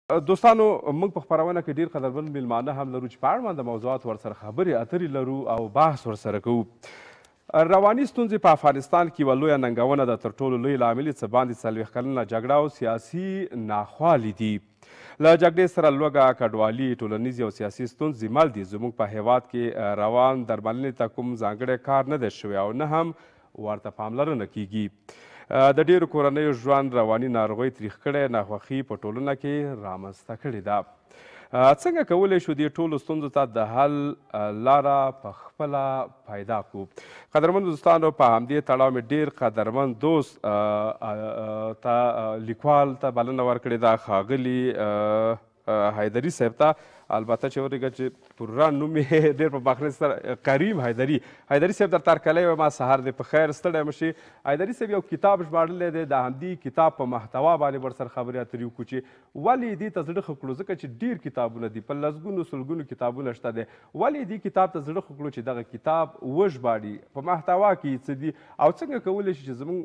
دوستانو موږ په خپرونه کې ډېر قدرمن میلمانه هم لرو چې په اړونده موضوعات ورسره خبرې اترې لرو او بحث ورسره کوو. رواني ستونزې په افغانستان کې یوه لویه ننګونه ده. تر ټولو لوی لامل یې څه باندې 40 کلنه جګړه او سیاسي ناخوالې دي. له جګړې سره لوږه، کډوالي، ټولنیزې او سیاسي ستونزې مل دي. زموږ په هیواد کې روان درملنې ته کوم ځانګړی کار نه دی شوی او نه هم ورته پاملرنه کیږي. د ډېرو کورنیو ژوند رواني ناروغۍ تریخ کړی، ناخوښي په ټولنه کې رامنځته کړې ده. څنګه کولی شو دې ټولو ستونزو ته د حل لاره په خپله پیدا کړو؟ قدرمنو دوستانو، په همدې تړاو مې ډېر قدرمن دوست ته لیکوال ته بلنه ورکړې ده، ښاغلي حیدري صاحب ته. البته چې ورېږه چې پوره نوم یې ډېر په باخره سره کریم حیدري صاحب درته هرکلی وایم. سهار دې په خیر، ستړی مه شي. حیدري صاحب یو کتاب ژباړلی دی، د همدې کتاب په محتوا باندې ورسره خبرې اترې وکړو چې ولې دې ته زړه ښه کړو، ځکه چې ډېر کتابونه دي، په لسګونو سلګونو کتابونه شته دی. ولې دې کتاب ته زړه ښه کړو چې دغه کتاب وژباړي، په محتوا کې څه دي او څنګه کولی شي چې زموږ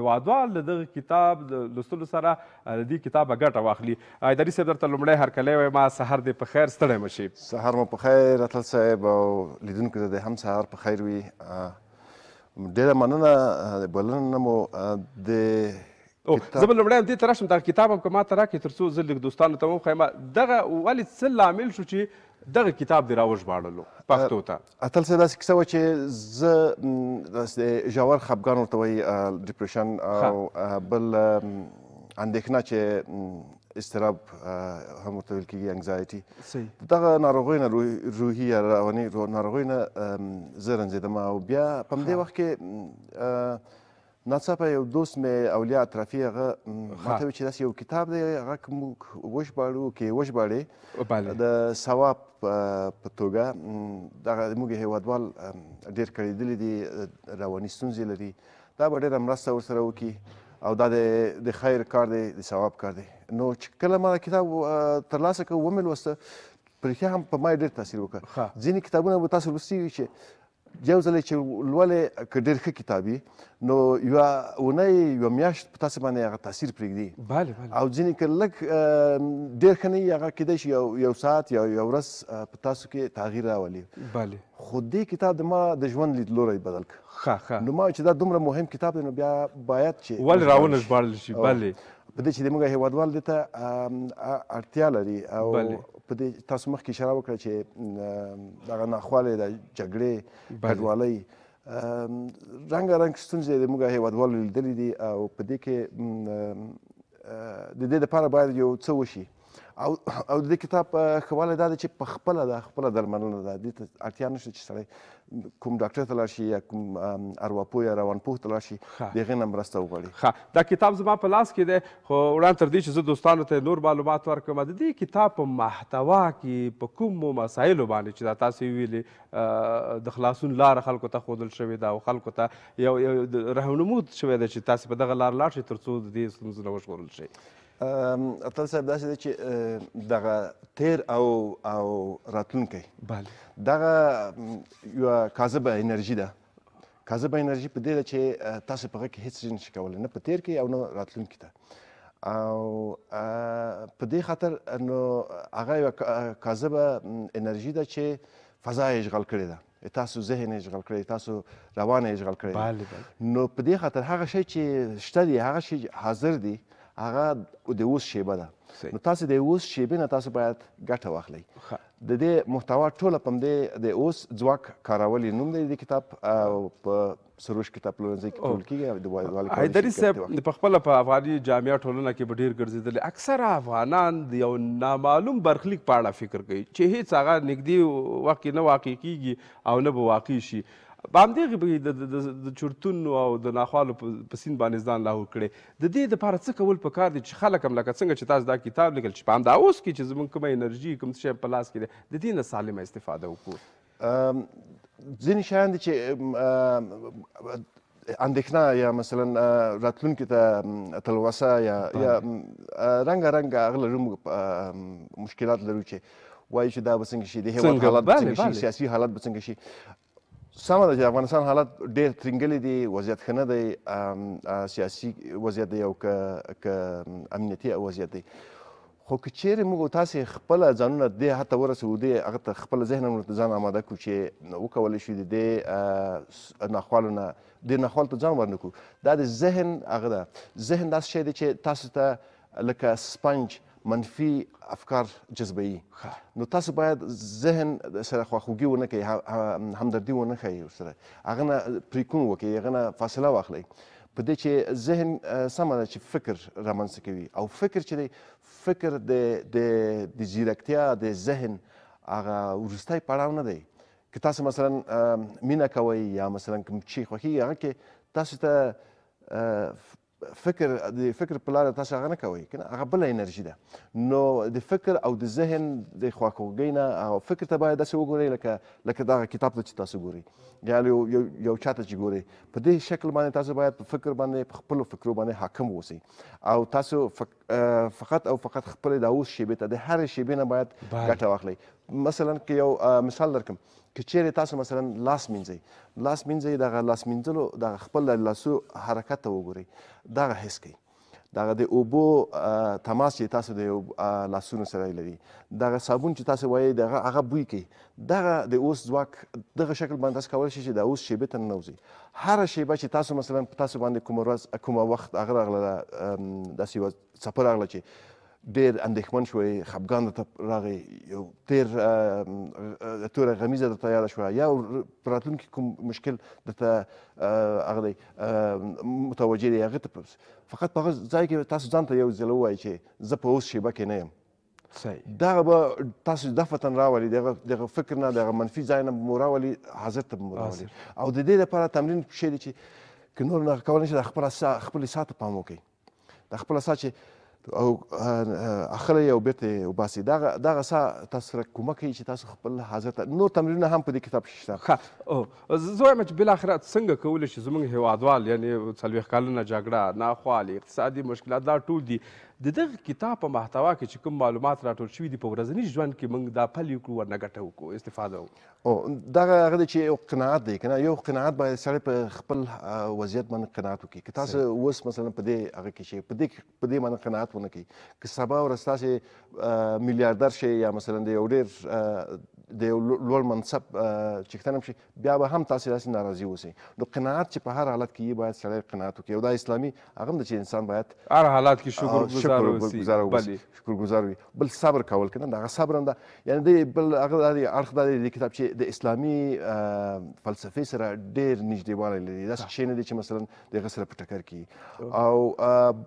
هیوادوال د دغه کتاب د لوستلو سره د دې کتابه ګټه واخلي. حیدري صاحب درته لومړی هرکلی وایم. سهار دې په خیر، ستړی مه شي. سهار مو په خیر اتل صاحب او لیدونکو ته د هم سهار په خیر وي. ډېره مننه د بلنه مو د زه به لومړی هم دې ته راشم، دغه کتاب هم که ما ته راکړې تر څو زه لږ دوستانو ته وښیم دغه ولې څه لامل شو چې دغه کتاب دې راوژباړلو پښتو ته؟ اتل صاحب داسې کیسه وه چې زه داسې ژور خفګان ورته وایي، ډپریشن او بل اندېښنه چې اضطراب هم ورته ویل کېږي، انګزایټي، دغه ناروغیو نه روحي یا رواني ناروغیو نه زه رنځېدم. او بیا په همدې وخت کې ناڅاپه یو دوست مې اولیا اطرافي هغه ما ته ویل چې داسې یو کتاب دی، هغه که موږ وژباړو، کې وژباړې د ثواب په توګه، دغه زموږ هېوادوال ډېر کړېدلي دي، رواني ستونزې لري، دا به ډېره مرسته ورسره وکړي او دا د خیر کار دی، د ثواب کار دی. نو چې کله ما کتاب ترلاسه کړ ومې لوسته، په رښتیا هم په ما یې ډېر تاثیر وکړ. ځینې کتابونه به تاسو لوستي وي چې یو ځل چې لولې که ډېر ښه کتاب وي نو یوه اونۍ یوه میاشت په تاسو باندې هغه تاثیر پرېږدي، او ځینې که لږ ډېر ښه نه وي هغه کیدای شي یو ساعت یا یو ورځ په تاسو کې تغییر راولي. خو دې کتاب د ما د ژوند لیدلوری بدل کړ. نو ما چې دا دومره مهم کتاب دی نو بیا باید چې ولې راونه ژباړل شي. په دې چې زموږ هېوادوال دې ته اړتیا لري. او په دې تاسو مخکې اشاره وکړه چې دغه ناخوالې د جګړې، کډوالۍ، رنګارنګ ستونزې زموږ هېوادوالو لیدلي دي او په دې کې د دې دپاره باید یو څه وشي. او د دې کتاب ښه والی دا دی چې په خپله درملنه ده، دې ته اړتیا نشته چې سړی کوم ډاکټر ته لاړ شي یا کوم ارواپوه یا روانپوه ته لاړ شي، د هغې نه مرسته وغواړي. دا کتاب زما په لاس کې دی، خو وړاندې تر دې چې زه دوستانو ته نور معلومات ورکړم، د دې کتاب په محتوا کې په کومو مسایلو باندې چې دا تاسو یې ویلې د خلاصون لاره خلکو ته ښودل شوې ده او خلکو ته یو رهنمود شوی ده چې تاسې په دغه لار لاړ شئ تر څو د دې ستونزو نه وژغورل شئ. اتل صاحب داسې دی چې دغه تیر او راتلونکی دغه یوه کاذبه انرژي ده. کاذبه انرژي په دې ده چې تاسو په هغه کې هېڅ شی نشئ کولی، نه په تیر کې او نه راتلونکي ته. او په دې خاطر نو هغه یوه کاذبه انرژي ده چې فضا یې اشغال کړې ده، تاسو ذهن یې اشغال کړی، تاسو روان یې اشغال کړی. نو په دې خاطر هغه شی چې شته دی، هغه شی حاضر دی، هغه د اوس شیبه ده. نو تاسو د اوس شیبې نه تاسو باید ګټه واخلئ. د دې محتوا ټوله په همدې د اوس ځواک کارول نوم دی د کتاب، او په سروش کتاب پلورنځي کې ټول کېږي. حیدري صاحب په خپله په افغاني جامعه ټولنه کې به ډېر ګرځېدلی، اکثره افغانان د یو نامعلوم برخلیک په اړه فکر کوي چې هېڅ هغه نږدې وخت کې نه واقع کېږي او نه به واقع شي. په همدغې به د چورتون او د ناخوالو په سیند باندې ځان لاهو کړی. د دې دپاره څه کول پکار دي چې خلک هم لکه څنګه چې تاسو دا کتاب لیکل چې په همدا اوس کې چې زموږ کومه انرژي کوم څه شی په لاس کې دی د دې نه سالمه استفاده وکړو؟ ځینې شیان دي چې اندېښنه یا مثلا راتلونکي ته تلوسه یا رنګارنګ هغه لرو، مشکلات لرو چې وایي چې دا به څنګه شي، د هېواد حالات به څنګه شي، سیاسي حالات به څنګه شي. سمه ده چې افغانستان حالات ډېر ترنګلي دي، وضعیت ښه نه دی، سیاسي وضعیت دی او که امنیتي وضعیت دی. خو که چیرې موږ تاسې خپله ځانونه دې حتی ورسوو دې هغه ته خپله ذهن هم ورته ځان آماده کړو چې وکولی شو د دې ناخوالو نه دې ناخوالو ته ځان ورنه کړو. دا د ذهن هغه ده. ذهن داسې شی دی چې تاسو ته لکه سپنج منفي افکار جذبوي. نو تاسو باید ذهن سره خواخوږي ونه کوئ، همدردي ونه ښایي ورسره، هغه نه پریکون وکړئ، هغه نه فاصله واخلئ په دې چې ذهن سمه ده چې فکر رامنځته کوي. او فکر چې دی فکر د ځیرکتیا د ذهن هغه وروستی پړاو نه دی. که تاسو مثلا مینه کوئ یا مثلا کوم شي خوښېږي هغه کې تاسو ته د فکر په لاره تاسو هغه نه کوئ که نه، هغه بله انرژي ده. نو د فکر او د ذهن د خواخوږۍ نه هغه فکر ته باید داسې وګورئ لکه دغه کتاب ته چې تاسو ګورئ یا یو چا ته چې ګورئ، په دې شکل باندې تاسو باید په فکر باندې په خپلو فکرو باندې حاکم اوسئ او تاسو فقط او فقط خپلې د اوس شیبې ته د هرې شیبې نه باید ګټه واخلئ. مثلا که یو مثال درکړم، که چیرې تاسو مثلا لاس مینځئ دغه لاس مینځلو دغه خپل د لاسو حرکت ته وګورئ، دغه حس کوئ، دغه د اوبو تماس چې تاسو د لاسونو سره لري، دغه صابون چې تاسو وایئ دغه هغه بوی کوي، دغه د اوس ځواک دغه شکل باندې تاسو کولی شئ چې د اوس شیبې ته ننوځئ. هره شیبه چې تاسو مثلا په تاسو باندې کومه ورځ کومه وخت هغه راغله داسې یوه څپه راغله چې ډېر اندېښمن شوئ، خفګان درته راغی، یو ډېر توره غمیزه درته یاده شوه یا په راتلونکي کوم مشکل درته هغه دی متوجه دی، هغې ته فقط په هغه ځای کې تاسو ځان ته یو ځل ووایئ چې زه په اوس شیبه کې نه یم. دغه به تاسو دفعتاً راولي، دغه فکر نه دغه منفي ځای نه مو راولي، حاضر ته مو راولي. او د دې لپاره تمرین شی دی چې که نور نه کولی شئ د خپلې ساه ته پام وکړئ، د خپله ساه چې او اخلئ او بیرته یې وباسئ، دغه ساه تاسو سره کومک کوي چې تاسو خپل حاضر ته نور تمرینونه هم په دې کتاب کې شته. زه وایم چې بالاخره څنګه کولی شي زموږ هیوادوال یعنې 40 کلونه جګړه، ناخوالې، اقتصادي مشکلات دا ټول دي د دغه کتاب په محتوا کې چې کوم معلومات راټول شوي دي په ورځني ژوند کې موږ دا پلي کړو، ورنه ګټه وکړو، استفاده وکړو. دغه هغه دی چې یو قناعت دی که نه، یو قناعت باید سړی په خپل وضعیت باندې قناعت وکړي. که تاسو اوس مثلا په دې هغه کې شئ، په دې باندې قناعت ونه کړئ، که سبا ورځ تاسې میلیاردر شئ یا مثلا د یو ډېر د یو لوړ منصب چښتن شي، بیا به هم تاسې داسې ناراضي اوسئ. نو قناعت چې په هر حالت کې باید سړی قناعت وکړي، او دا اسلامي هغه هم ده چې انسان باید هر حالات کې شکرګزار وي. بل صبر کول که نه، دغه صبر هم ده. یعنې بل هغه اړخ دا دی د کتاب چې د اسلامي فلسفې سره ډېر نږدېوالی لري، داسې شی نه دی چې مثلا د هغه سره په ټکر کې. او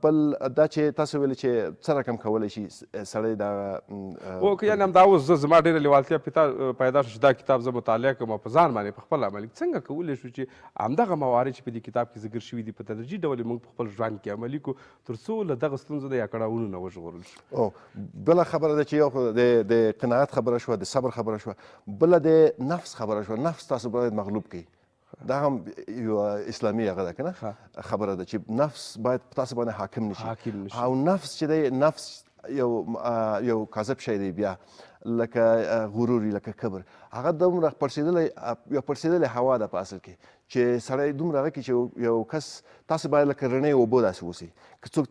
بل دا چې تاسو ویلې چې څه رقم کولی شي سړی دغه یعنې همدا اوس زما ډېره لیوالتیا پیدا شو چې دا کتاب زه مطالعه کړم او په ځان باندې په خپل عملي څنګه کولی شو چې همدغه موارد چې په دې کتاب کې ذکر شوي دي په تدریجي ډول موږ په خپل ژوند کې عملي کړو تر څو له دغه ستونزو نه یا کړاوونو نه وژغورل شو. بله خبره ده چې یو د قناعت خبره شوه، د صبر خبره شوه، بله د نفس خبره شوه. نفس تاسو باید مغلوب کړئ، دا هم یو اسلامي هغه ده که نه خبره ده چې نفس باید په تاسو باندې حاکم نشي. او نفس چې دی، نفس یو کاذب شی دی، بیا لکه غرور لکه کبر، هغه دومره پړسېدلې هوا ده په اصل کې چې سړی دومره هغه کې چې یو کس تاسو باید لکه رڼې اوبو داسې اوسئ. که څوک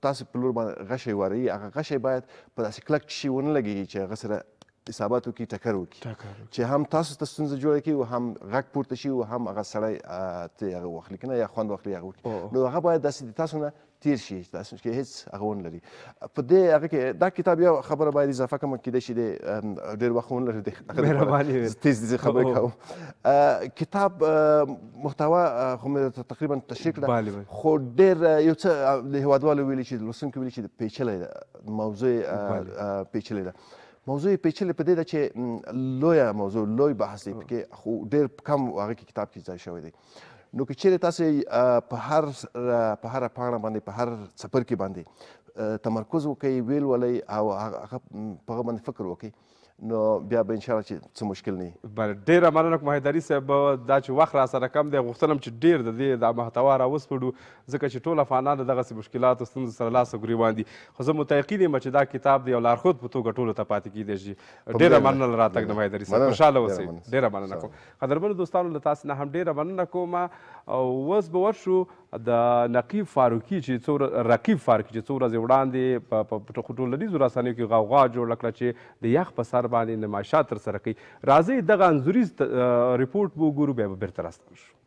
تاسو په لور باندې غشی واروي، هغه غشی باید په داسې کلک شي ونه لګېږي چې هغه سره اصابت وکړي، ټکر وکړي، چې هم تاسو ته ستونزه جوړه کړي او هم غږ پورته شي او هم هغه سړی ته هغه واخلي که نه یا خوند واخلي هغه وکړي. نو هغه باید داسې د تاسو نه تیر شي، تاسو کې هېڅ هغه ونه لري. په دې هغه کې دا کتاب یو خبره باید اضافه کړم، کیدای شي ډېر وخت ونه لري، تیز خبرې کوم. کتاب محتوا خو مې تقریبا تشریح کړه، خو ډېر یو څه د هېوادوالو ویلي چې لوستونکو ویلي چې پیچلی ده، موضوع پیچلی ده. موضوع پیچلی په دې ده چې لویه موضوع، لوی بحث دی پکې، خو ډېر کم هغه کې کتاب کې ځای شوی دی. نو که چیرې تاسې په هره پاڼه باندې په هر څپرکي باندې تمرکز وکړئ، ویل ولئ او هغه په هغه باندې فکر وکړئ، نو بیا به انشاءالله چې څه مشکل نه وي. ډېره مننه کوم حیدري صاحب دا چې وخت را سره کم دی غوښتلم چې ډېر د دې دا محتوا را وسپړو ځکه چې ټول افغانان د دغسې مشکلاتو ستونزو سره لاس او ګریوان دي خو زه متیقن یم چې دا کتاب د یو لارښود په توګه ټولو ته پاتې کیدی شي. ډېره مننه له راتګ نه حیدري صاحب خوشحاله اوسئ. ډېره مننه کوم. قدرمنو دوستانو له تاسو نه هم ډېره مننه کوم او اوس به ورشو د نقیب فاروقي چې رقیب فاروقي چې څو ورځې وړاندې په ټولنیزو رسنیو کې غوغا جوړه کړه چې د یخ په سر باندې نمایشات ترسره کوي. راځئ دغه انځوریز ریپورټ به وګورو بیا به بېرته راستنه شو.